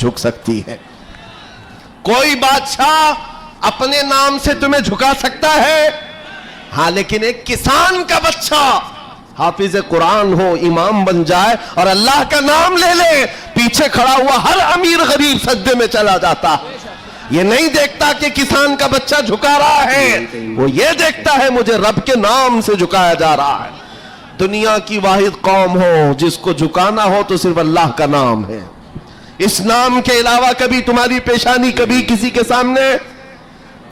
झुक सकती है। कोई बादशाह अपने नाम से तुम्हें झुका सकता है, हाँ, लेकिन एक किसान का बच्चा हाफिज कुरान हो, इमाम बन जाए और अल्लाह का नाम ले ले, पीछे खड़ा हुआ हर अमीर गरीब सजदे में चला जाता है। ये नहीं देखता कि किसान का बच्चा झुका रहा है, वो ये देखता है मुझे रब के नाम से झुकाया जा रहा है। दुनिया की वाहिद कौम हो जिसको झुकाना हो तो सिर्फ अल्लाह का नाम है। इस नाम के अलावा कभी तुम्हारी पेशानी कभी किसी के सामने,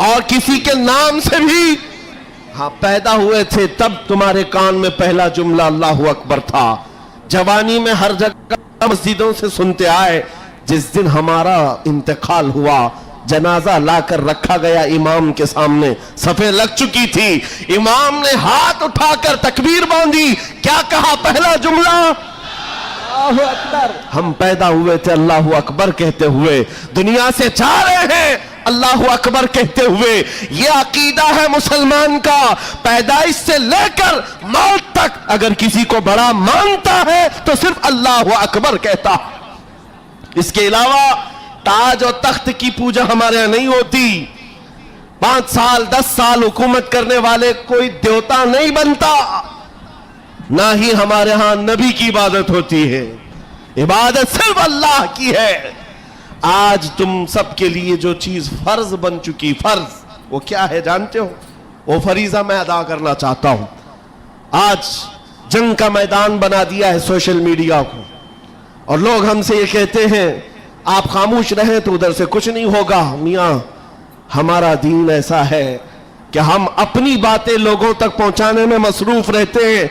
और किसी के नाम से भी, हाँ, पैदा हुए थे तब तुम्हारे कान में पहला जुमला अल्लाहु अकबर था। जवानी में हर जगह मस्जिदों से सुनते आए, जिस दिन हमारा इंतकाल हुआ जनाजा लाकर रखा गया इमाम के सामने, सफे लग चुकी थी, इमाम ने हाथ उठाकर तकबीर बांधी, क्या कहा पहला जुमला? अल्लाहु अकबर। हम पैदा हुए थे अल्लाहु अकबर कहते हुए, दुनिया से जा रहे हैं अल्लाहु अकबर कहते हुए। ये अकीदा है मुसलमान का, पैदाइश से लेकर मौत तक अगर किसी को बड़ा मानता है तो सिर्फ अल्लाहु अकबर कहता। इसके अलावा ताज और तख्त की पूजा हमारे यहां नहीं होती। 5 साल 10 साल हुकूमत करने वाले कोई देवता नहीं बनता, ना ही हमारे यहां नबी की इबादत होती है। इबादत सिर्फ अल्लाह की है। आज तुम सबके लिए जो चीज फर्ज बन चुकी, फर्ज वो क्या है जानते हो? वो फरीजा मैं अदा करना चाहता हूं। आज जंग का मैदान बना दिया है सोशल मीडिया को, और लोग हमसे ये कहते हैं आप खामोश रहें तो उधर से कुछ नहीं होगा। मियां, हमारा दीन ऐसा है कि हम अपनी बातें लोगों तक पहुंचाने में मसरूफ रहते हैं।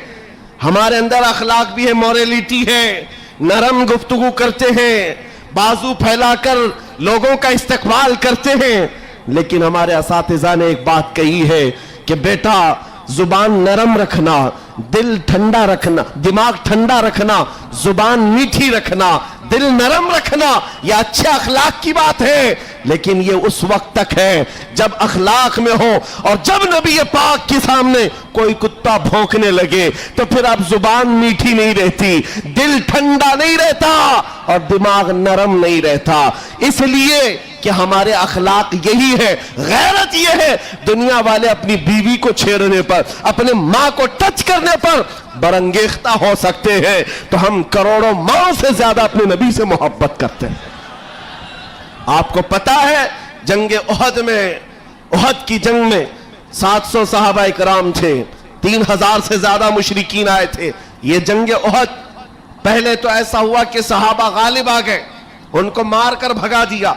हमारे अंदर अखलाक भी है, मॉरलिटी है, नरम गुफ्तगू करते हैं, बाजू फैलाकर लोगों का इस्तकबाल करते हैं। लेकिन हमारे असातिज़ा ने एक बात कही है कि बेटा जुबान नरम रखना, दिल ठंडा रखना, दिमाग ठंडा रखना, जुबान मीठी रखना, दिल नरम रखना, यह अच्छे अखलाक की बात है। लेकिन ये उस वक्त तक है जब अखलाक में हो, और जब नबी पाक के सामने कोई कुत्ता भौंकने लगे तो फिर अब जुबान मीठी नहीं रहती, दिल ठंडा नहीं रहता और दिमाग नरम नहीं रहता। इसलिए कि हमारे अखलाक यही है, गैरत ये है। दुनिया वाले अपनी बीवी को छेड़ने पर, अपने माँ को टच करने पर बरंगेख्ता हो सकते हैं, तो हम करोड़ों माँ से ज्यादा अपने नबी से मोहब्बत करते हैं। आपको पता है जंग उहद में, उहद की जंग में 700 सहाबा इकराम थे, 3000 से ज्यादा मुशरिकीन आए थे। ये जंग उहद पहले तो ऐसा हुआ कि सहाबा गालिब आ गए, उनको मारकर भगा दिया।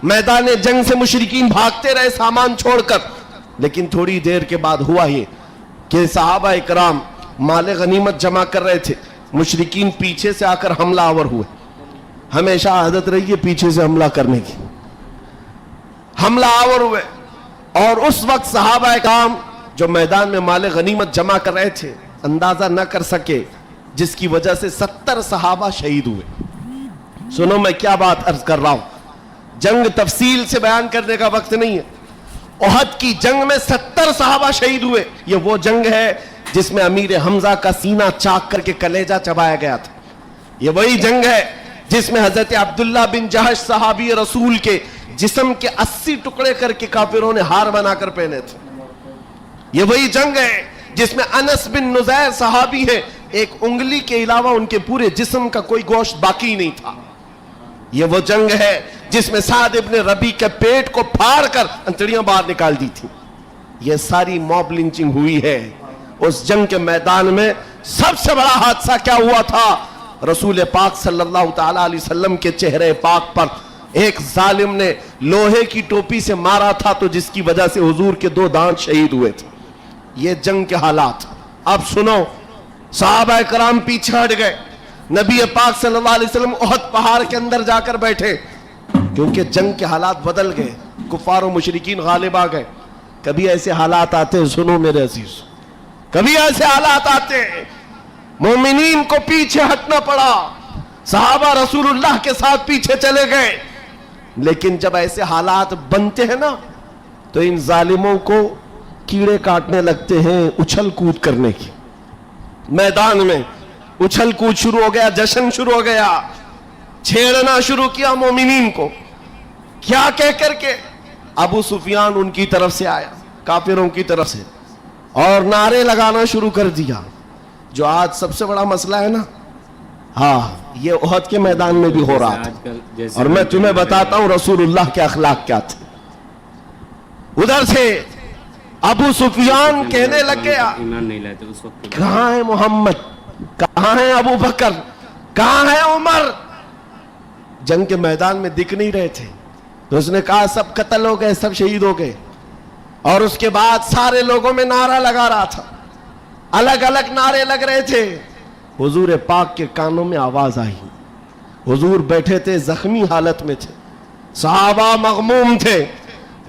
मैदान जंग से मुशरिकीन भागते रहे सामान छोड़कर, लेकिन थोड़ी देर के बाद हुआ ये कि सहाबा इकराम माले गनीमत जमा कर रहे थे, मुशरिकीन पीछे से आकर हमलावर हुए। हमेशा आदत रही है पीछे से हमला करने की, हमलावर हुए। और उस वक्त सहाबा इकराम जो मैदान में माले गनीमत जमा कर रहे थे अंदाजा न कर सके, जिसकी वजह से 70 सहाबा शहीद हुए। सुनो मैं क्या बात अर्ज कर रहा हूं, जंग तफसील से बयान करने का वक्त नहीं है। उहद की जंग में 70 सहाबा शहीद हुए। ये वो जंग है जिसमें अमीर हमजा का सीना चाक करके कलेजा चबाया गया था। ये वही जंग है जिसमें हजरत अब्दुल्ला बिन जहश सहाबी रसूल के जिस्म के 80 टुकड़े करके काफिरों ने हार बनाकर पहने थे। ये वही जंग है जिसमें अनस बिन नुज़ैर सहाबी है, एक उंगली के अलावा उनके पूरे जिस्म का कोई गोश्त बाकी नहीं था। ये वो जंग है जिसमें साद इब्न रबी के पेट को फाड़ कर अंतड़ियां बाहर निकाल दी थी। ये सारी मॉब लिंचिंग हुई है। उस जंग के मैदान में सबसे बड़ा हादसा क्या हुआ था? रसूल पाक सल्लल्लाहु ताला अलैहि वसल्लम के चेहरे पाक पर एक जालिम ने लोहे की टोपी से मारा था, तो जिसकी वजह से हुजूर के 2 दांत शहीद हुए थे। ये जंग के हालात। अब सुनो, सहाबा कराम पीछे हट गए, नबी पाक सल्लल्लाहु अलैहि वसल्लम उहद पहाड़ के अंदर जाकर बैठे, क्योंकि जंग के हालात बदल गए, कुफार और मुशरिकीन गालिब आ गए। कभी ऐसे हालात आते हैं, सुनो मेरे अजीज, कभी ऐसे हालात आते हैं मोमिनीन को पीछे हटना पड़ा, सहाबा रसूलुल्लाह के साथ पीछे चले गए। लेकिन जब ऐसे हालात बनते हैं ना, तो इन जालिमों को कीड़े काटने लगते हैं उछल कूद करने की। मैदान में उछल कूद शुरू हो गया, जश्न शुरू हो गया। छेड़ना शुरू किया मोमिनीन को। क्या कह करके? अबू सुफियान उनकी तरफ से आया, काफिरों की तरफ से, और नारे लगाना शुरू कर दिया। जो आज सबसे बड़ा मसला है ना, हाँ, ये उहद के मैदान में भी हो रहा था। और मैं तुम्हें बताता हूं रसूलुल्लाह के अखलाक क्या थे। उधर से अबू सुफियान कहने लग गया, कहां है मोहम्मद, कहां है अबू बकर, कहां है उमर? जंग के मैदान में दिख नहीं रहे थे। तो उसने कहा सब कत्ल हो गए, सब शहीद हो गए। और उसके बाद सारे लोगों में नारा लगा रहा था, अलग अलग नारे लग रहे थे। हुजूर पाक के कानों में आवाज आई। हुजूर बैठे थे, जख्मी हालत में थे, सहाबा मगमूम थे।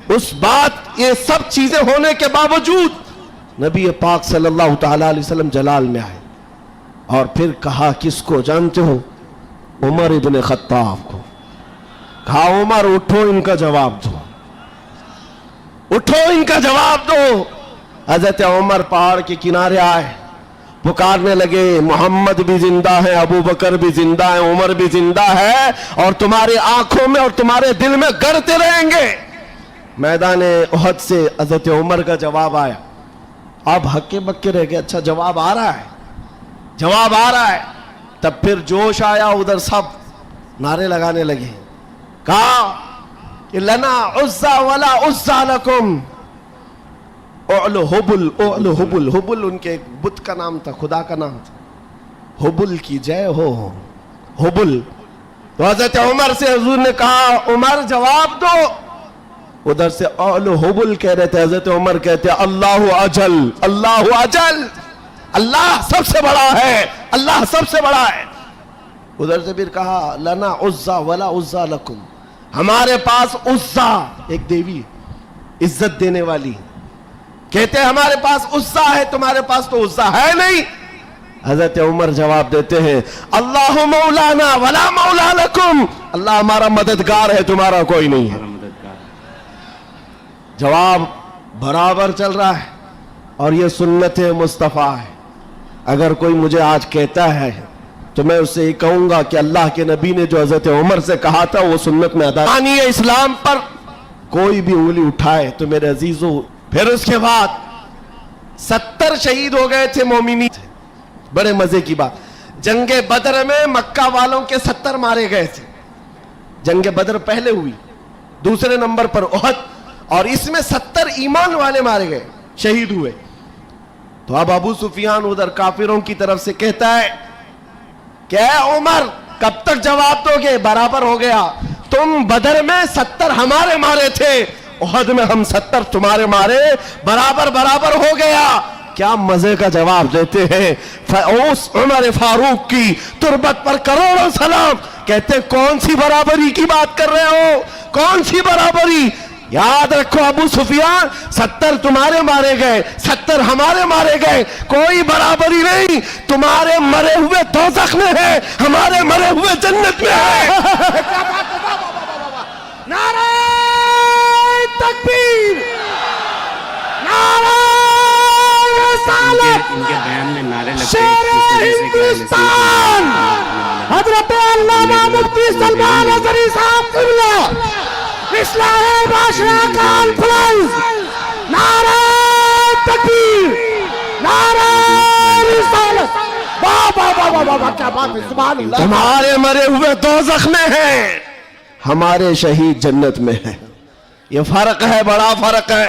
उस बात, ये सब चीजें होने के बावजूद नबी पाक सल्लल्लाहु तआला अलैहि वसल्लम जलाल में आए और फिर कहा, किसको जानते हो? उमर इब्न खत्ताब को। कहा, उमर उठो, इनका जवाब दो, उठो, इनका जवाब दो। हजरत उमर पहाड़ के किनारे आए, पुकारने लगे, मोहम्मद भी जिंदा है, अबू बकर भी जिंदा है, उमर भी जिंदा है, और तुम्हारी आंखों में और तुम्हारे दिल में गड़ते रहेंगे। मैदान उहद से हजरत उमर का जवाब आया। अब हक्के बक्के रह गए, अच्छा जवाब आ रहा है, जवाब आ रहा है। तब फिर जोश आया, उधर सब नारे लगाने लगे। कहा कि लना उज़्ज़ा वला उज़्ज़ा लकुम, ओलो हुबुल, ओलो हुबुल। हुबुल उनके एक बुत का नाम था, खुदा का नाम था। हुबुल की जय हो, हुबुल। तो हजरत उमर से हुजूर ने कहा, उमर जवाब दो। उधर से ओलो हुबुल कह रहे थे, हजरत उमर कहते अल्लाहु अजल, अल्लाहु अजल, अल्लाह सबसे बड़ा है, अल्लाह सबसे बड़ा है। उधर से फिर कहा, लना उज़्ज़ा वला उज़्ज़ा लकुम, हमारे पास उज़्ज़ा एक देवी, इज्जत देने वाली, कहते हैं हमारे पास उज़्ज़ा है, तुम्हारे पास तो उज़्ज़ा है नहीं। हजरत उमर जवाब देते हैं, अल्लाहु मौलाना वला मौला लकुम, अल्लाह हमारा मददगार है, तुम्हारा कोई नहीं है। जवाब बराबर चल रहा है, और ये सुन्नत मुस्तफ़ा है। अगर कोई मुझे आज कहता है तो मैं उससे ये कहूंगा कि अल्लाह के नबी ने जो हजरत उमर से कहा था वो सुन्नत में अदा। इस्लाम पर कोई भी उंगली उठाए तो मेरे अजीजों, फिर उसके बाद 70 शहीद हो गए थे मोमिनी। बड़े मजे की बात, जंगे बदर में मक्का वालों के 70 मारे गए थे। जंगे बदर पहले हुई, दूसरे नंबर पर उहद, और इसमें 70 ईमान वाले मारे गए, शहीद हुए। तो अब अबू सुफियान उधर काफिरों की तरफ से कहता है, क्या उमर कब तक जवाब दोगे? बराबर हो गया, तुम बदर में 70 हमारे मारे थे, उहद में हम 70 तुम्हारे मारे, बराबर बराबर हो गया। क्या मजे का जवाब देते हैं। उस उमर फारूक की तुरबत पर करोड़ों सलाम। कहते कौन सी बराबरी की बात कर रहे हो, कौन सी बराबरी? याद रखो अबू सुफियान, 70 तुम्हारे मारे गए, 70 हमारे मारे गए, कोई बराबरी नहीं। तुम्हारे मरे हुए दोज़ख में है, हमारे मरे हुए जन्नत में है। नारे तकबीर, नारे रिसालत, इनके बयान में नारे लगते शेरे हिंदुस्तान, हजरत अल्लामा मुफ्ती सलमान अज़हरी साहब क़िबला, इस्लाही बादशाह कॉन्फ्रेंस, नारे तकबीर, नारे रिसालत। वाह वाह वाह वाह वाह, क्या बात है, सुभान अल्लाह। तुम्हारे मरे हुए दोज़ख में हैं, हमारे शहीद जन्नत में हैं। ये फर्क है, बड़ा फर्क है।